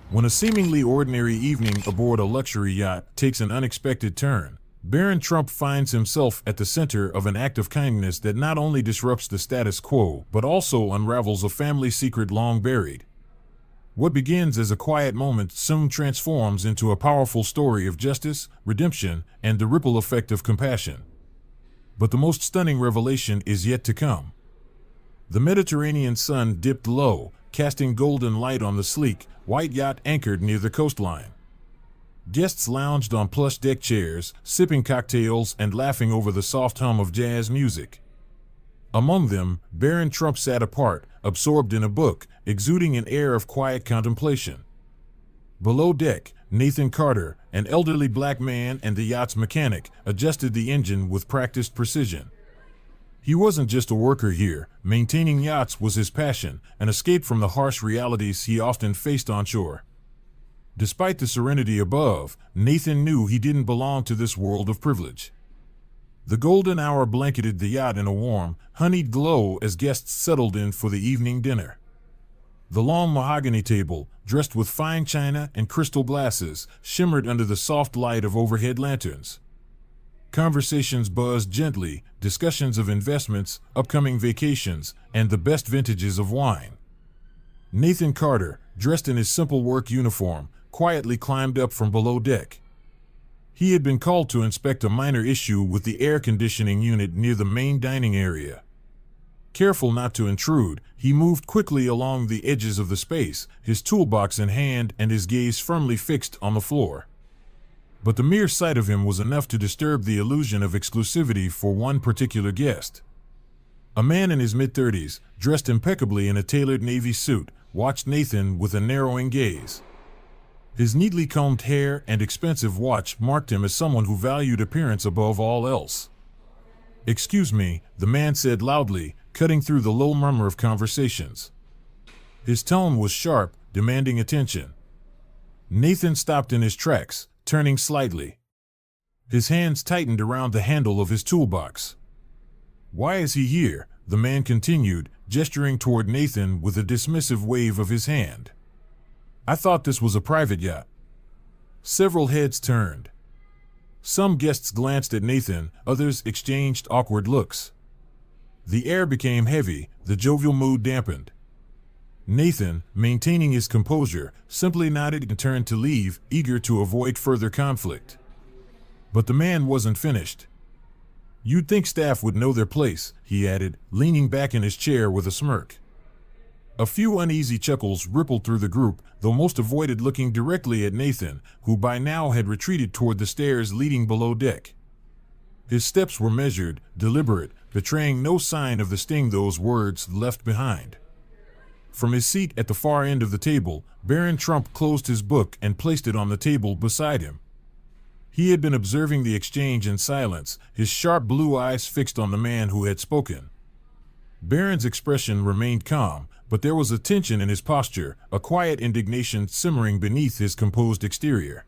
When a seemingly ordinary evening aboard a luxury yacht takes an unexpected turn, Barron Trump finds himself at the center of an act of kindness that not only disrupts the status quo, but also unravels a family secret long buried. What begins as a quiet moment soon transforms into a powerful story of justice, redemption, and the ripple effect of compassion. But the most stunning revelation is yet to come. The Mediterranean sun dipped low, casting golden light on the sleek, white yacht anchored near the coastline. Guests lounged on plush deck chairs, sipping cocktails and laughing over the soft hum of jazz music. Among them, Barron Trump sat apart, absorbed in a book, exuding an air of quiet contemplation. Below deck, Nathan Carter, an elderly black man and the yacht's mechanic, adjusted the engine with practiced precision. He wasn't just a worker here. Maintaining yachts was his passion, an escape from the harsh realities he often faced on shore. Despite the serenity above, Nathan knew he didn't belong to this world of privilege. The golden hour blanketed the yacht in a warm, honeyed glow as guests settled in for the evening dinner. The long mahogany table, dressed with fine china and crystal glasses, shimmered under the soft light of overhead lanterns. Conversations buzzed gently, discussions of investments, upcoming vacations, and the best vintages of wine. Nathan Carter, dressed in his simple work uniform, quietly climbed up from below deck. He had been called to inspect a minor issue with the air conditioning unit near the main dining area. Careful not to intrude, he moved quickly along the edges of the space, his toolbox in hand and his gaze firmly fixed on the floor. But the mere sight of him was enough to disturb the illusion of exclusivity for one particular guest. A man in his mid-30s, dressed impeccably in a tailored navy suit, watched Nathan with a narrowing gaze. His neatly combed hair and expensive watch marked him as someone who valued appearance above all else. "Excuse me," the man said loudly, cutting through the low murmur of conversations. His tone was sharp, demanding attention. Nathan stopped in his tracks, turning slightly. His hands tightened around the handle of his toolbox. "Why is he here?" the man continued, gesturing toward Nathan with a dismissive wave of his hand. "I thought this was a private yacht." Several heads turned. Some guests glanced at Nathan, others exchanged awkward looks. The air became heavy, the jovial mood dampened. Nathan, maintaining his composure, simply nodded and turned to leave, eager to avoid further conflict. But the man wasn't finished. "You'd think staff would know their place," he added, leaning back in his chair with a smirk. A few uneasy chuckles rippled through the group, though most avoided looking directly at Nathan, who by now had retreated toward the stairs leading below deck. His steps were measured, deliberate, betraying no sign of the sting those words left behind. From his seat at the far end of the table, Barron Trump closed his book and placed it on the table beside him. He had been observing the exchange in silence, his sharp blue eyes fixed on the man who had spoken. Barron's expression remained calm, but there was a tension in his posture, a quiet indignation simmering beneath his composed exterior.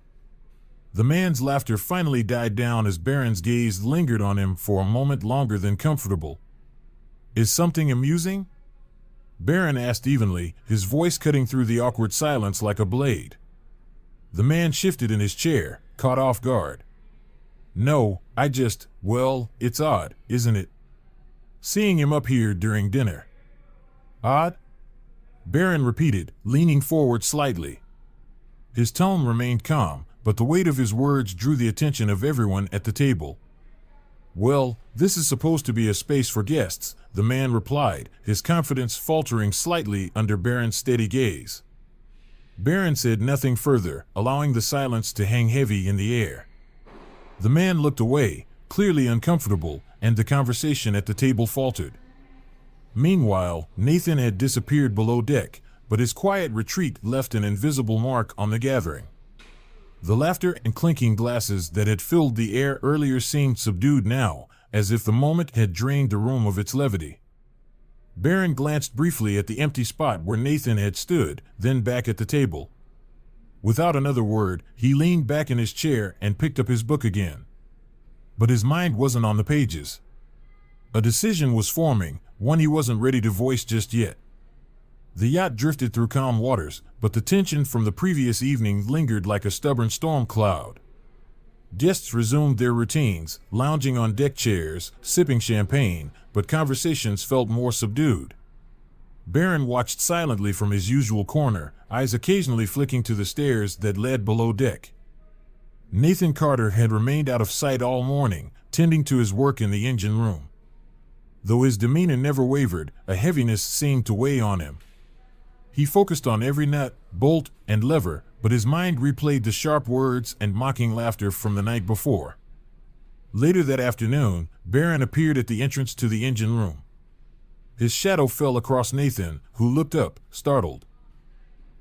The man's laughter finally died down as Barron's gaze lingered on him for a moment longer than comfortable. "Is something amusing?" Barron asked evenly, his voice cutting through the awkward silence like a blade. The man shifted in his chair, caught off guard. "No, well, it's odd, isn't it? Seeing him up here during dinner." "Odd?" Barron repeated, leaning forward slightly. His tone remained calm, but the weight of his words drew the attention of everyone at the table. "Well, this is supposed to be a space for guests," the man replied, his confidence faltering slightly under Barron's steady gaze. Barron said nothing further, allowing the silence to hang heavy in the air. The man looked away, clearly uncomfortable, and the conversation at the table faltered. Meanwhile, Nathan had disappeared below deck, but his quiet retreat left an invisible mark on the gathering. The laughter and clinking glasses that had filled the air earlier seemed subdued now, as if the moment had drained the room of its levity. Barron glanced briefly at the empty spot where Nathan had stood, then back at the table. Without another word, he leaned back in his chair and picked up his book again. But his mind wasn't on the pages. A decision was forming, one he wasn't ready to voice just yet. The yacht drifted through calm waters, but the tension from the previous evening lingered like a stubborn storm cloud. Guests resumed their routines, lounging on deck chairs, sipping champagne, but conversations felt more subdued. Barron watched silently from his usual corner, eyes occasionally flicking to the stairs that led below deck. Nathan Carter had remained out of sight all morning, tending to his work in the engine room. Though his demeanor never wavered, a heaviness seemed to weigh on him. He focused on every nut, bolt, and lever, but his mind replayed the sharp words and mocking laughter from the night before. Later that afternoon, Barron appeared at the entrance to the engine room. His shadow fell across Nathan, who looked up, startled.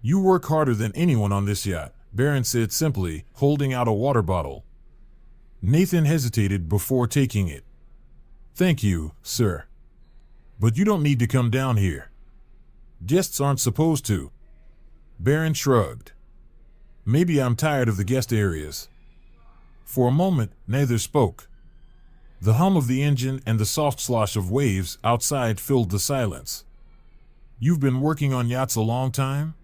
"You work harder than anyone on this yacht," Barron said simply, holding out a water bottle. Nathan hesitated before taking it. "Thank you, sir. But you don't need to come down here. Guests aren't supposed to." Barron shrugged. "Maybe I'm tired of the guest areas." For a moment, neither spoke. The hum of the engine and the soft slosh of waves outside filled the silence. "You've been working on yachts a long time?"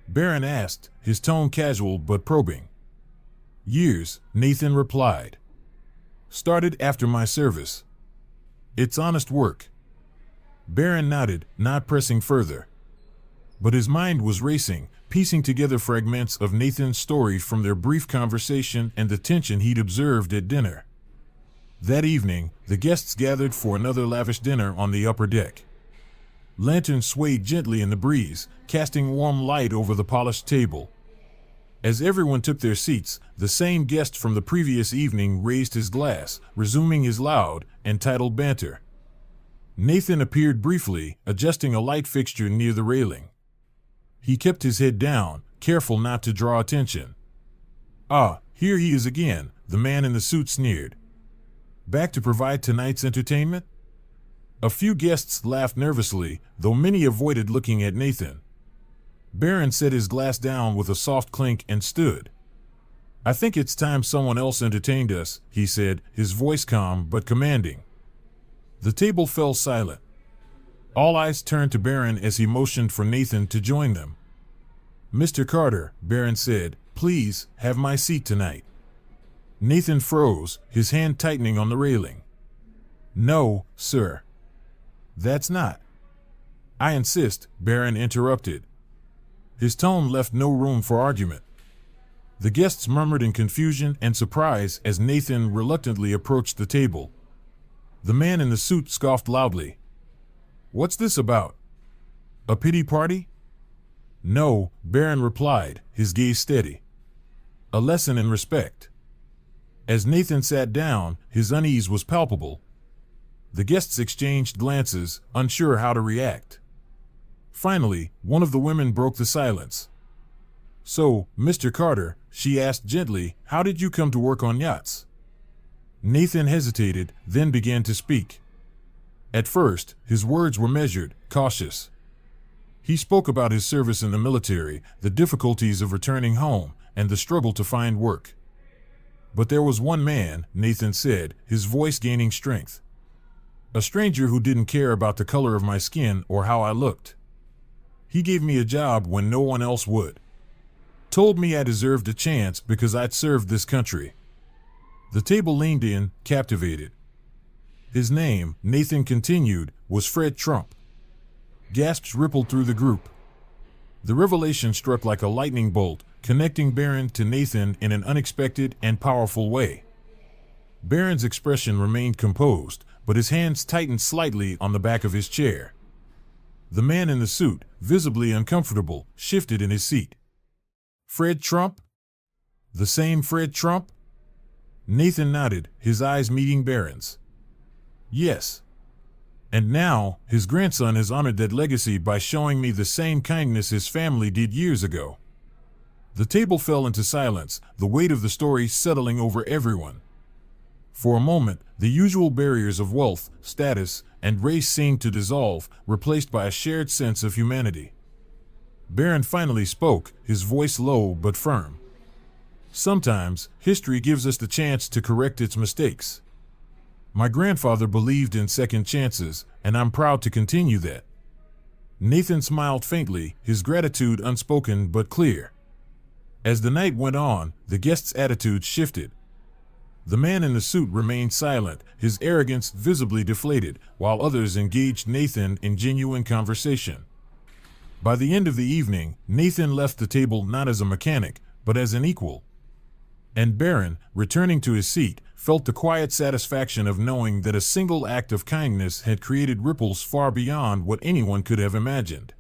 Barron asked, his tone casual but probing. "Years," Nathan replied. "Started after my service. It's honest work." Barron nodded, not pressing further. But his mind was racing, piecing together fragments of Nathan's story from their brief conversation and the tension he'd observed at dinner. That evening, the guests gathered for another lavish dinner on the upper deck. Lanterns swayed gently in the breeze, casting warm light over the polished table. As everyone took their seats, the same guest from the previous evening raised his glass, resuming his loud, entitled banter. Nathan appeared briefly, adjusting a light fixture near the railing. He kept his head down, careful not to draw attention. "Ah, here he is again," the man in the suit sneered. "Back to provide tonight's entertainment?" A few guests laughed nervously, though many avoided looking at Nathan. Barron set his glass down with a soft clink and stood. "I think it's time someone else entertained us," he said, his voice calm but commanding. The table fell silent. All eyes turned to Barron as he motioned for Nathan to join them. "Mr. Carter," Barron said, "please have my seat tonight." Nathan froze, his hand tightening on the railing. "No, sir. That's not." "I insist," Barron interrupted. His tone left no room for argument. The guests murmured in confusion and surprise as Nathan reluctantly approached the table. The man in the suit scoffed loudly. "What's this about? A pity party?" "No," Barron replied, his gaze steady. "A lesson in respect." As Nathan sat down, his unease was palpable. The guests exchanged glances, unsure how to react. Finally, one of the women broke the silence. "So, Mr. Carter," she asked gently, "how did you come to work on yachts?" Nathan hesitated, then began to speak. At first, his words were measured, cautious. He spoke about his service in the military, the difficulties of returning home, and the struggle to find work. "But there was one man," Nathan said, his voice gaining strength. "A stranger who didn't care about the color of my skin or how I looked. He gave me a job when no one else would. Told me I deserved a chance because I'd served this country." The table leaned in, captivated. His name, Nathan continued, was Fred Trump. Gasps rippled through the group. The revelation struck like a lightning bolt, connecting Barron to Nathan in an unexpected and powerful way. Barron's expression remained composed, but his hands tightened slightly on the back of his chair. The man in the suit, visibly uncomfortable, shifted in his seat. "Fred Trump? The same Fred Trump?" Nathan nodded, his eyes meeting Barron's. "Yes. And now, his grandson has honored that legacy by showing me the same kindness his family did years ago." The table fell into silence, the weight of the story settling over everyone. For a moment, the usual barriers of wealth, status, and race seemed to dissolve, replaced by a shared sense of humanity. Barron finally spoke, his voice low but firm. "Sometimes, history gives us the chance to correct its mistakes. My grandfather believed in second chances, and I'm proud to continue that. Nathan smiled faintly, his gratitude unspoken but clear. As the night went on, the guests' attitudes shifted. The man in the suit remained silent, his arrogance visibly deflated, while others engaged Nathan in genuine conversation. By the end of the evening, Nathan left the table not as a mechanic, but as an equal. And Barron, returning to his seat, felt the quiet satisfaction of knowing that a single act of kindness had created ripples far beyond what anyone could have imagined.